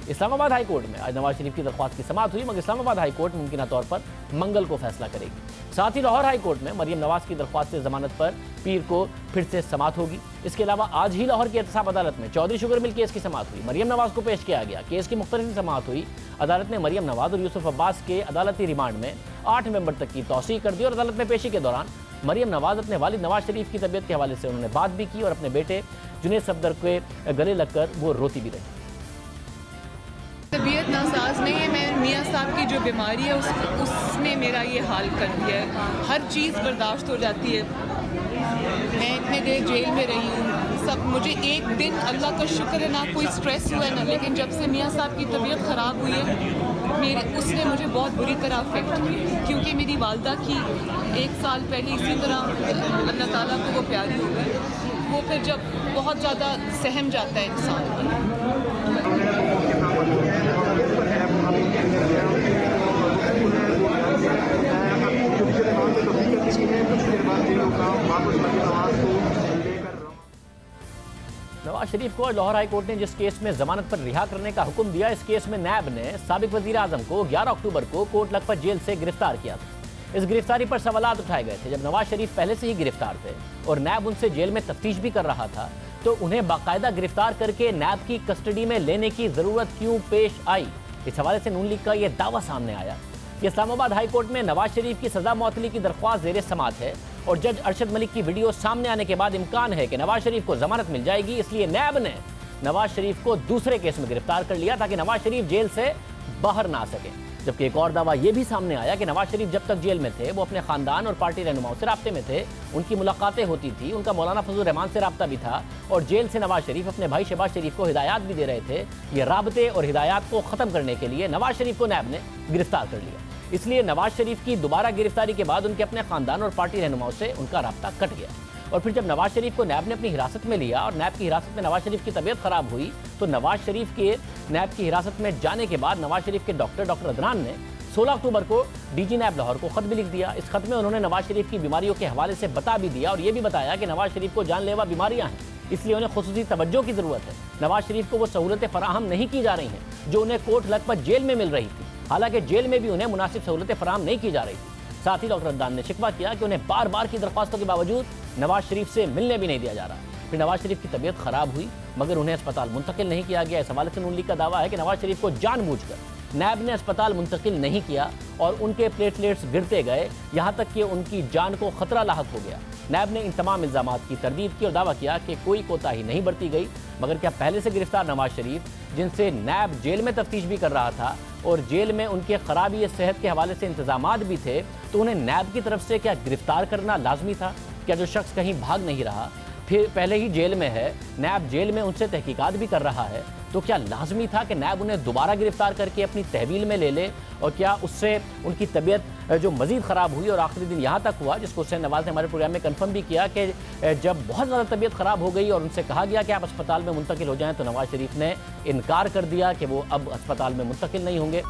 Islamabad high court में आज नवाज शरीफ की दरख्वास्त की समाअत हुई, मगर इस्लामाबाद हाई कोर्ट मुमकिन तौर पर मंगल को फैसला करेगी। साथ ही लाहौर हाई कोर्ट में मरियम नवाज की दरख्वास्त से जमानत पर पीर को फिर से समाअत होगी। इसके अलावा आज ही लाहौर की एहतसाब अदालत में चौधरी शुगर मिल केस की समाअत हुई, मरियम नवाज को पेश किया गया। केस की मुख्तलिफ समाअत हुई। अदालत ने मरियम नवाज और यूसुफ अब्बास के अदालती रिमांड में 8 नवंबर तक की तौसीह कर दी और अदालत में पेशी के दौरान मरियम नवाज अपने वालिद नवाज शरीफ की तबीयत के हवाले से उन्होंने बात भी की और अपने बेटे जुनैद सफदर के गले लगकर वो रोती भी रही। तबीयत नासाज नहीं है, मैं मियाँ साहब की जो बीमारी है उसने मेरा ये हाल कर दिया है। हर चीज़ बर्दाश्त हो जाती है। मैं इतने देर जेल में रही हूँ, सब मुझे एक दिन अल्लाह का शुक्र है ना कोई स्ट्रेस हुआ है ना, लेकिन जब से मियाँ साहब की तबीयत ख़राब हुई है उसने मुझे बहुत बुरी तरह अफेक्ट की, क्योंकि मेरी वालदा की 1 साल पहले इसी तरह अल्लाह ताला को वो प्यारी हो गई। वो फिर जब बहुत ज़्यादा सहम जाता है इंसान। नवाज शरीफ को लाहौर हाई कोर्ट ने जिस केस में जमानत पर रिहा करने का हुक्म दिया, इस केस में नैब ने साबिक वजीर आजम को 11 अक्टूबर को कोट लखपत जेल से गिरफ्तार किया था। इस गिरफ्तारी पर सवालात उठाए गए थे। जब नवाज शरीफ पहले से ही गिरफ्तार थे और नैब उनसे जेल में तफ्तीश भी कर रहा था, तो उन्हें बाकायदा गिरफ्तार करके नैब की कस्टडी में लेने की जरूरत क्यों पेश आई? इस हवाले से नून लीग का यह दावा सामने आया कि इस्लामाबाद हाई कोर्ट में नवाज शरीफ की सजा मुअत्तली की दरख्वास्त ज़ेर समाअत है और जज अरशद मलिक की वीडियो सामने आने के बाद इम्कान है कि नवाज शरीफ को जमानत मिल जाएगी। इसलिए नैब ने नवाज शरीफ को दूसरे केस में गिरफ्तार कर लिया ताकि नवाज शरीफ जेल से बाहर ना आ सके। जबकि एक और दावा यह भी सामने आया कि नवाज शरीफ जब तक जेल में थे वो अपने खानदान और पार्टी रहनुमाओं से राब्ते में थे, उनकी मुलाकातें होती थी, उनका मौलाना फजल रहमान से राब्ता भी था और जेल से नवाज शरीफ अपने भाई शहबाज शरीफ को हिदायत भी दे रहे थे। ये राब्ते और हिदायत को ख़त्म करने के लिए नवाज शरीफ को नैब ने गिरफ्तार कर लिया। इसलिए नवाज शरीफ की दोबारा गिरफ्तारी के बाद उनके अपने खानदान और पार्टी रहनुमाओं से उनका राब्ता कट गया। और फिर जब नवाज शरीफ को नैब ने अपनी हिरासत में लिया और नैब की हिरासत में नवाज शरीफ की तबीयत खराब हुई, तो नवाज शरीफ के नैब की हिरासत में जाने के बाद नवाज शरीफ के डॉक्टर अदनान ने 16 अक्टूबर को डीजी नैब लाहौर को खत भी लिख दिया। इस खत में उन्होंने नवाज शरीफ की बीमारियों के हवाले से बता भी दिया और ये भी बताया कि नवाज शरीफ को जानलेवा बीमारियां हैं, इसलिए उन्हें खुसूसी तवज्जो की जरूरत है। नवाज शरीफ को वो सहूलतें फराहम नहीं की जा रही हैं जो उन्हें कोट लखपत जेल में मिल रही थी, हालांकि जेल में भी उन्हें मुनासिब सहूलतें फराहम नहीं की जा रही थी। साथ ही डॉक्टर अदनान ने शिकवा किया कि उन्हें बार बार की दरख्वास्तों के बावजूद नवाज शरीफ से मिलने भी नहीं दिया जा रहा। फिर नवाज शरीफ की तबीयत खराब हुई मगर उन्हें अस्पताल मुंतकिल नहीं किया गया। इस हवाले से नून लीग का दावा है कि नवाज शरीफ को जानबूझकर नैब ने अस्पताल मुंतकिल नहीं किया और उनके प्लेटलेट्स गिरते गए, यहाँ तक कि उनकी जान को खतरा लाहक हो गया। नैब ने इन तमाम इल्ज़ामात की तरदीद की और दावा किया कि कोई कोताही नहीं बरती गई। मगर क्या पहले से गिरफ्तार नवाज शरीफ, जिनसे नैब जेल में तफ्तीश भी कर रहा था और जेल में उनके खराबी सेहत के हवाले से इंतजामात भी थे, तो उन्हें नैब की तरफ से क्या गिरफ्तार करना लाजमी था? क्या जो शख्स कहीं भाग नहीं रहा, फिर पहले ही जेल में है, नैब जेल में उनसे तहकीकात भी कर रहा है, तो क्या लाजमी था कि नैब उन्हें दोबारा गिरफ्तार करके अपनी तहवील में ले ले? और क्या उससे उनकी तबीयत जो मज़ीद ख़राब हुई और आखिरी दिन यहाँ तक हुआ, जिसको हुसैन नवाज़ ने हमारे प्रोग्राम में कंफर्म भी किया कि जब बहुत ज़्यादा तबीयत ख़राब हो गई और उनसे कहा गया कि आप अस्पताल में मुंतकिल हो जाएँ, तो नवाज शरीफ ने इनकार कर दिया कि वो अब अस्पताल में मुंतकिल नहीं होंगे।